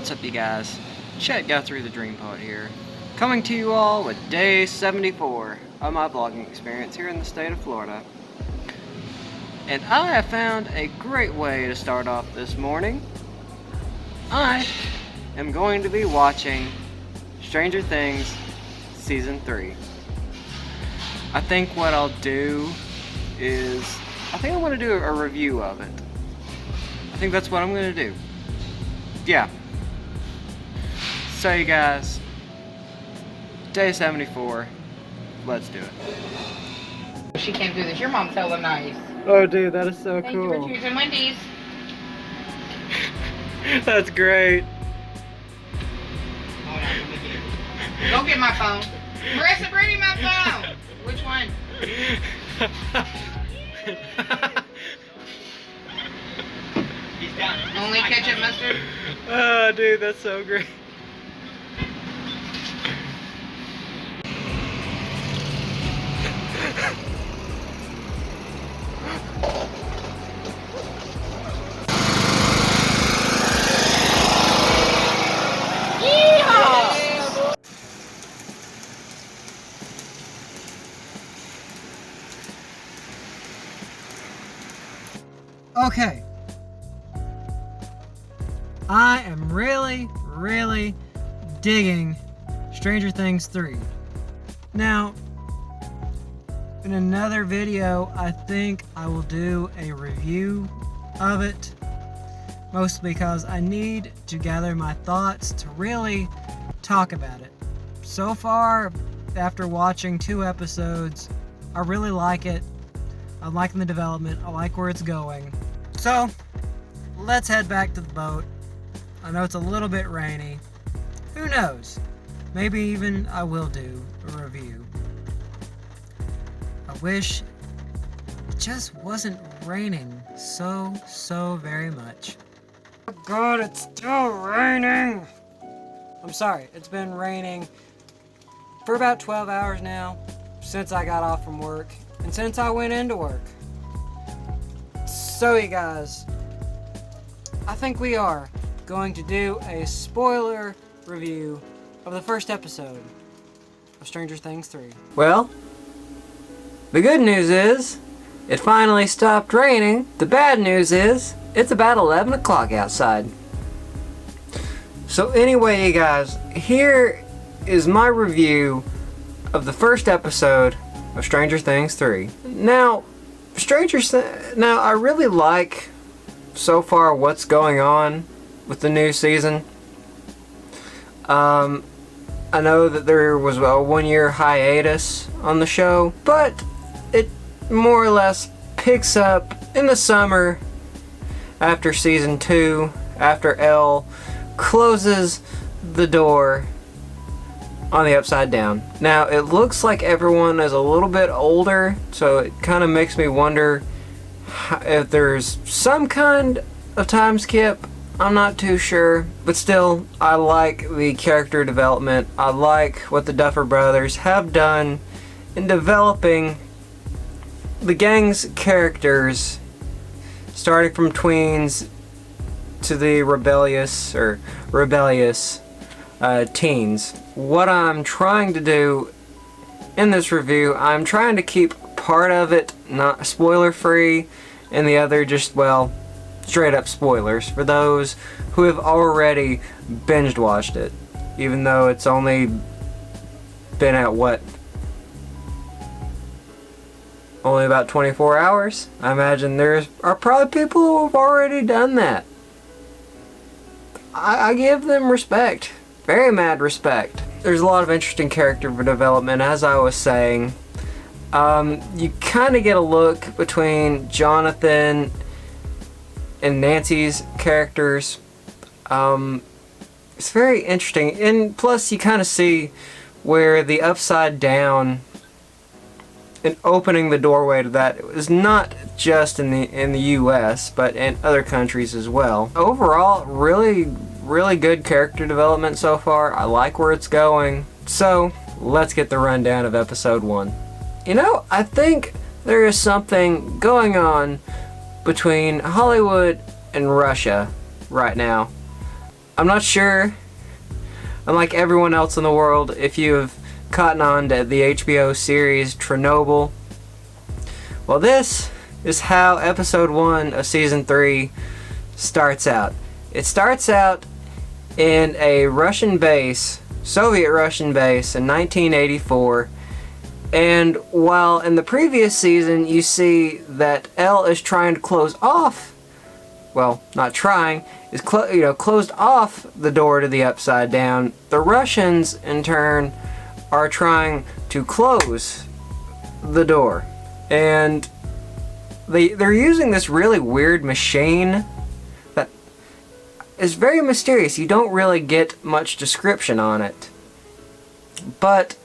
What's up, you guys? Chet Guthrie, the Dream Poet here, coming to you all with day 74 of my vlogging experience here in the state of Florida. And I have found a great way to start off this morning. I am going to be watching Stranger Things Season 3. I think what I'll do is, I think I'm going to do a review of it. I think that's what I'm going to do. Yeah. So you guys, day 74, let's do it. She came through this. Your mom's hella nice. Oh dude, that is so Thank cool. you for choosing Wendy's. That's great. Hold on, let me get it. Go get my phone. Marissa, bring me my phone. Which one? He's down. Only ketchup, mustard? Oh dude, that's so great. Okay. I am really digging Stranger Things 3. Now, in another video, I think I will do a review of it. Mostly because I need to gather my thoughts to really talk about it. So far, after watching 2 episodes, I really like it. I'm liking the development. I like where it's going. So, let's head back to the boat. I know it's a little bit rainy. Who knows? Maybe even I will do a review. I wish it just wasn't raining so very much. Oh God, it's still raining! I'm sorry, it's been raining for about 12 hours now, since I got off from work, and since I went into work. So you guys, I think we are going to do a spoiler review of the first episode of Stranger Things 3. Well, the good news is, it finally stopped raining. The bad news is, it's about 11 o'clock outside. So anyway, you guys, here is my review of the first episode of Stranger Things 3. Now, I really like so far what's going on with the new season. I know that there was a 1-year hiatus on the show, but it more or less picks up in the summer after season 2, after Elle closes the door on the Upside Down. Now, it looks like everyone is a little bit older, so it kind of makes me wonder if there's some kind of time skip. I'm not too sure, but still, I like the character development. I like what the Duffer Brothers have done in developing the gang's characters, starting from tweens to the rebellious teens. What I'm trying to do in this review, I'm trying to keep part of it not spoiler free, and the other just, well, straight up spoilers for those who have already binged watched it, even though it's only been at only about 24 hours. I imagine there are probably people who have already done that. I give them respect, very mad respect. There's a lot of interesting character development, as I was saying. You kind of get a look between Jonathan and Nancy's characters. It's very interesting, and plus you kind of see where the Upside Down and opening the doorway to that is not just in the U.S. but in other countries as well. Overall, really good character development so far. I like where it's going. So let's get the rundown of episode 1. You know, I think there is something going on between Hollywood and Russia right now. I'm not sure, unlike everyone else in the world, if you have caught on to the HBO series Chernobyl. Well, this is how episode 1 of season 3 starts out. It starts out in a Russian base, Soviet Russian base in 1984. And while in the previous season you see that El is trying to close off, well, not trying, is closed off the door to the Upside Down, the Russians in turn are trying to close the door. And they're using this really weird machine that is very mysterious. You don't really get much description on it. But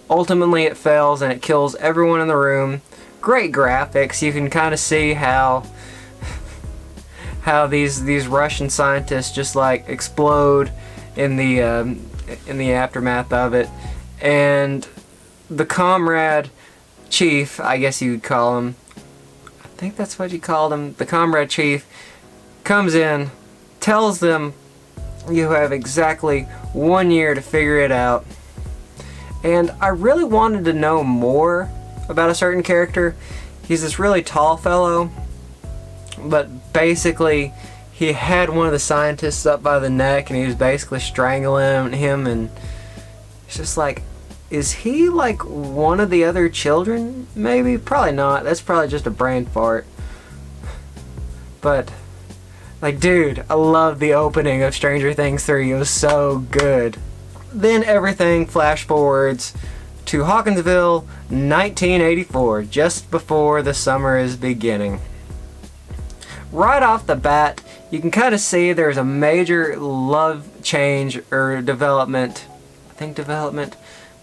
ultimately it fails and it kills everyone in the room. Great graphics. You can kind of see how these Russian scientists just like explode in the aftermath of it. And the comrade chief, I guess you would call him, I think that's what you called him, the comrade chief comes in, tells them you have exactly 1 year to figure it out. And I really wanted to know more about a certain character. He's this really tall fellow, but basically he had one of the scientists up by the neck and he was basically strangling him, and it's just like, is he like one of the other children? Maybe? Probably not. That's probably just a brain fart. But, like, dude, I love the opening of Stranger Things 3. It was so good. Then everything flash forwards to Hawkinsville, 1984, just before the summer is beginning. Right off the bat, you can kind of see there's a major love change or development,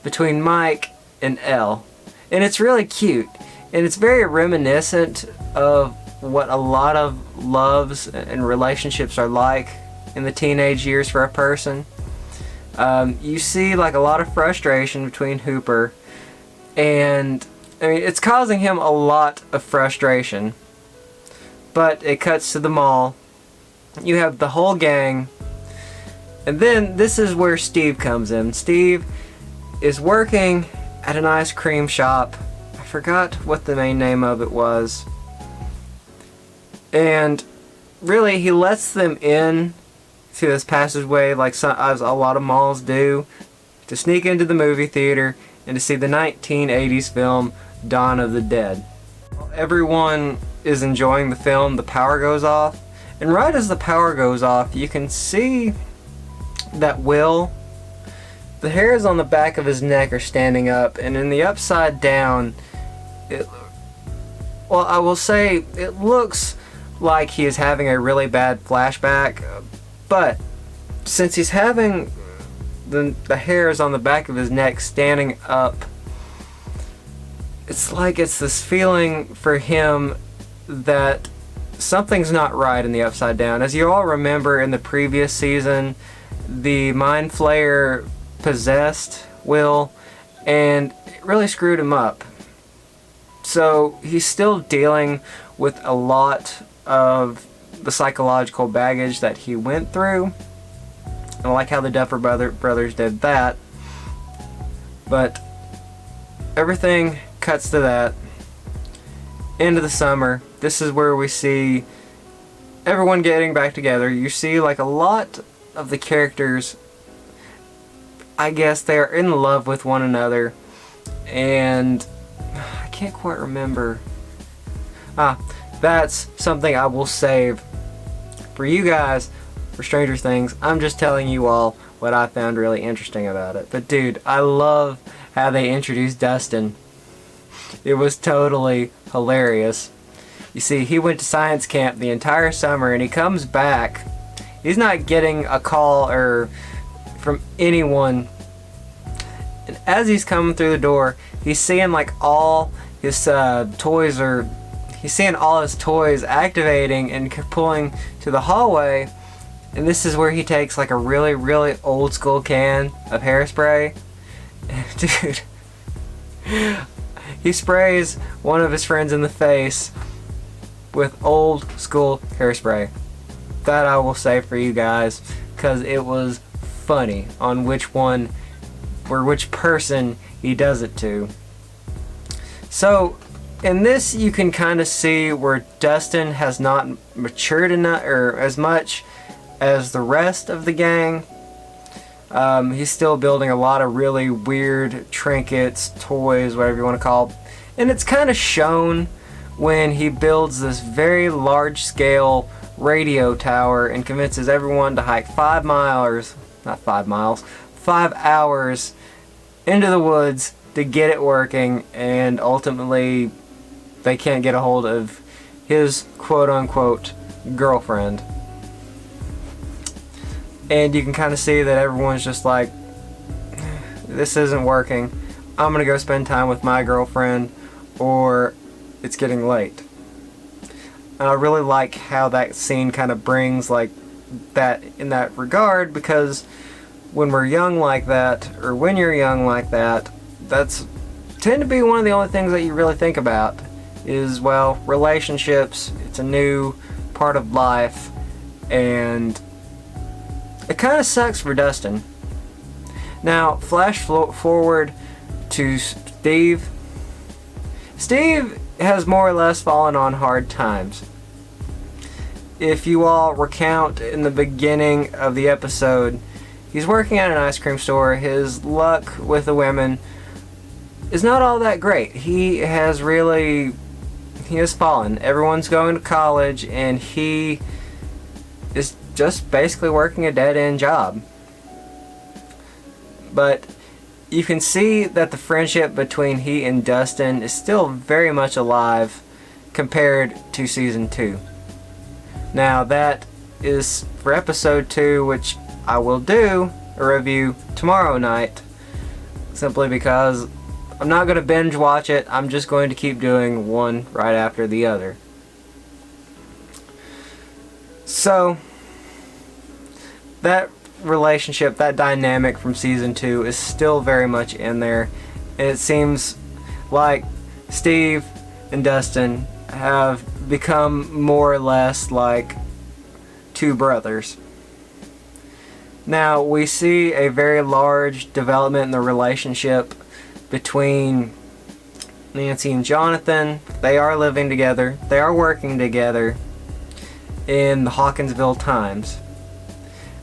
between Mike and Elle. And it's really cute. And it's very reminiscent of what a lot of loves and relationships are like in the teenage years for a person. You see like a lot of frustration between Hooper, and I mean it's causing him a lot of frustration. But it cuts to the mall. You have the whole gang, and then this is where Steve comes in. Steve is working at an ice cream shop. I forgot what the main name of it was. And really he lets them in to this passageway like as a lot of malls do, to sneak into the movie theater and to see the 1980s film Dawn of the Dead. While everyone is enjoying the film, the power goes off, and right as the power goes off you can see that Will, the hairs on the back of his neck are standing up, and in the Upside Down, I will say it looks like he is having a really bad flashback, but since he's having the hairs on the back of his neck standing up, it's like it's this feeling for him that something's not right in the Upside Down. As you all remember in the previous season, the Mind Flayer possessed Will, and it really screwed him up. So he's still dealing with a lot of the psychological baggage that he went through. I like how the Duffer Brothers did that. But everything cuts to that. Into the summer. This is where we see everyone getting back together. You see like a lot of the characters, I guess they are in love with one another, and I can't quite remember. That's something I will save for you guys for Stranger Things. I'm just telling you all what I found really interesting about it. But dude, I love how they introduced Dustin. It was totally hilarious. You see, he went to science camp the entire summer and he comes back. He's not getting a call from anyone. And as he's coming through the door, he's seeing like all his he's seeing all his toys activating and pulling to the hallway. And this is where he takes like a really, really old school can of hairspray. Dude, he sprays one of his friends in the face with old school hairspray. That I will say for you guys, because it was funny on which one or which person he does it to. So in this you can kind of see where Dustin has not matured enough or as much as the rest of the gang. He's still building a lot of really weird trinkets, toys, whatever you want to call them. And it's kind of shown when he builds this very large scale radio tower and convinces everyone to hike 5 hours into the woods to get it working, and ultimately they can't get a hold of his quote-unquote girlfriend. And you can kind of see that everyone's just like, this isn't working. I'm gonna go spend time with my girlfriend, or it's getting late. And I really like how that scene kind of brings like that in that regard, because when we're young like that, or when you're young like that, that's tend to be one of the only things that you really think about is, well, relationships. It's a new part of life, and it kind of sucks for Dustin. Now, flash forward to Steve. Steve has more or less fallen on hard times. If you all recount in the beginning of the episode, he's working at an ice cream store. His luck with the women is not all that great. He has fallen. Everyone's going to college, and he is just basically working a dead-end job. But you can see that the friendship between he and Dustin is still very much alive compared to season 2. Now that is for episode 2, which I will do a review tomorrow night, simply because I'm not going to binge watch it. I'm just going to keep doing one right after the other. So that relationship, that dynamic from season 2 is still very much in there. It seems like Steve and Dustin have become more or less like two brothers. Now we see a very large development in the relationship between Nancy and Jonathan. They are living together. They are working together in the Hawkinsville Times.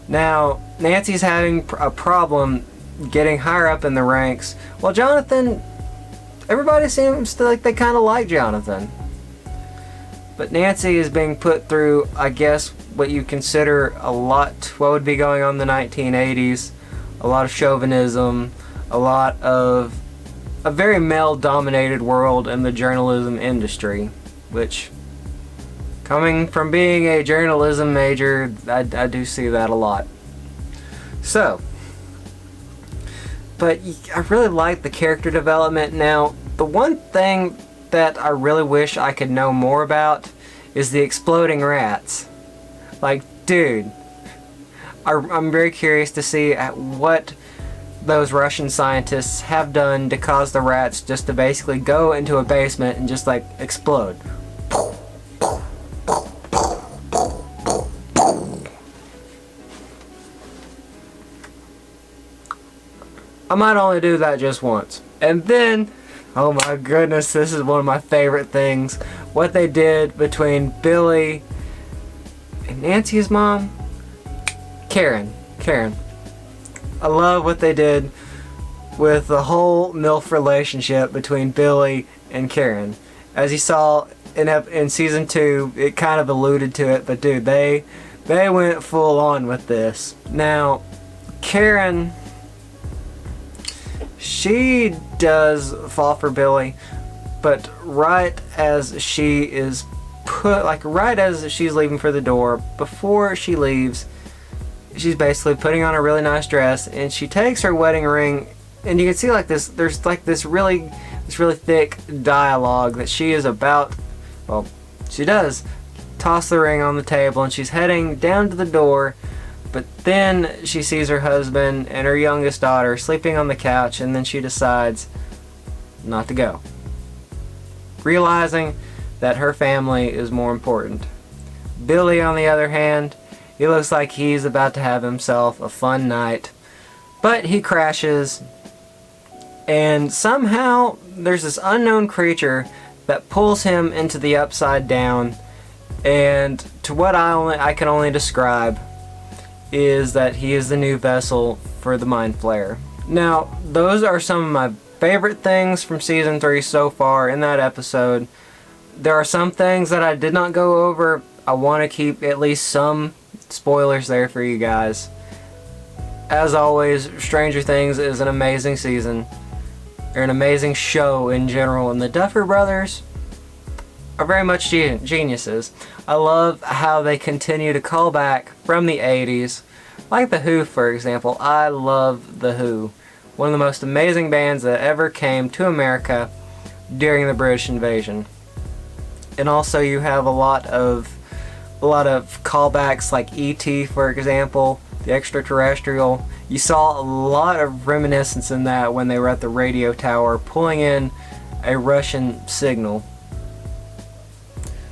Now, Nancy's having a problem getting higher up in the ranks, while Jonathan, everybody seems to like they kind of like Jonathan. But Nancy is being put through, I guess, what you consider what would be going on in the 1980s. A lot of chauvinism, a lot of a very male-dominated world in the journalism industry, which, coming from being a journalism major, I do see that a lot. So, but I really like the character development. Now, the one thing that I really wish I could know more about is the exploding rats. Like, dude, I'm very curious to see what those Russian scientists have done to cause the rats just to basically go into a basement and just like explode. I might only do that just once. And then, oh my goodness, this is one of my favorite things. What they did between Billy and Nancy's mom? Karen. I love what they did with the whole MILF relationship between Billy and Karen. As you saw in season 2, it kind of alluded to it, but dude, they went full on with this. Now, Karen, she does fall for Billy, but right as she's leaving for the door, before she leaves, she's basically putting on a really nice dress, and she takes her wedding ring, and you can see like this, there's like this really thick dialogue that she is about, well, she does toss the ring on the table, and she's heading down to the door, but then she sees her husband and her youngest daughter sleeping on the couch, and then she decides not to go, realizing that her family is more important. Billy, on the other hand, He looks like he's about to have himself a fun night. But he crashes, and somehow there's this unknown creature that pulls him into the Upside Down, and to what I can only describe is that he is the new vessel for the Mind Flayer. Now, those are some of my favorite things from Season 3 so far in that episode. There are some things that I did not go over. I want to keep at least some spoilers there for you guys. As always, Stranger Things is an amazing season. They're an amazing show in general, and the Duffer Brothers are very much geniuses. I love how they continue to call back from the 80s. Like The Who, for example. I love The Who. One of the most amazing bands that ever came to America during the British invasion. And also you have a lot of callbacks like E.T., for example, the extraterrestrial. You saw a lot of reminiscence in that when they were at the radio tower pulling in a Russian signal.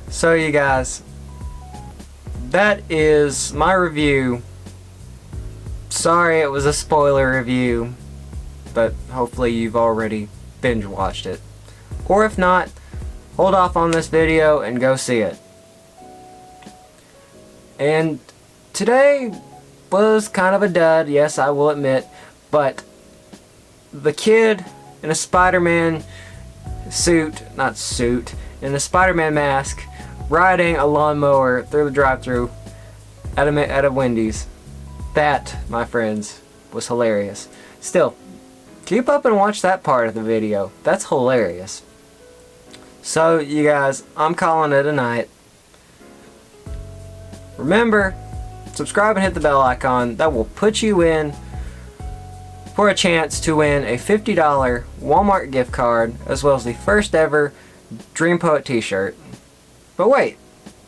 So you guys, that is my review. Sorry it was a spoiler review, but hopefully you've already binge watched it. Or if not, hold off on this video and go see it. And today was kind of a dud, yes, I will admit, but the kid in a Spider-Man in a Spider-Man mask, riding a lawnmower through the drive-thru at a Wendy's. That, my friends, was hilarious. Still, keep up and watch that part of the video. That's hilarious. So, you guys, I'm calling it a night. Remember, subscribe and hit the bell icon. That will put you in for a chance to win a $50 Walmart gift card, as well as the first ever Dream Poet t-shirt. But wait,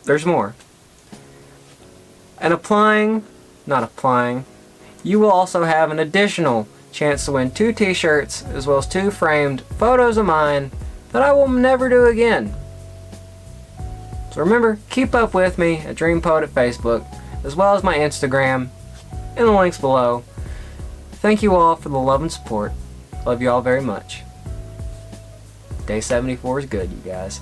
there's more. And you will also have an additional chance to win 2 t-shirts, as well as 2 framed photos of mine that I will never do again. So remember, keep up with me at Dream Poet at Facebook, as well as my Instagram, in the links below. Thank you all for the love and support. Love you all very much. Day 74 is good, you guys.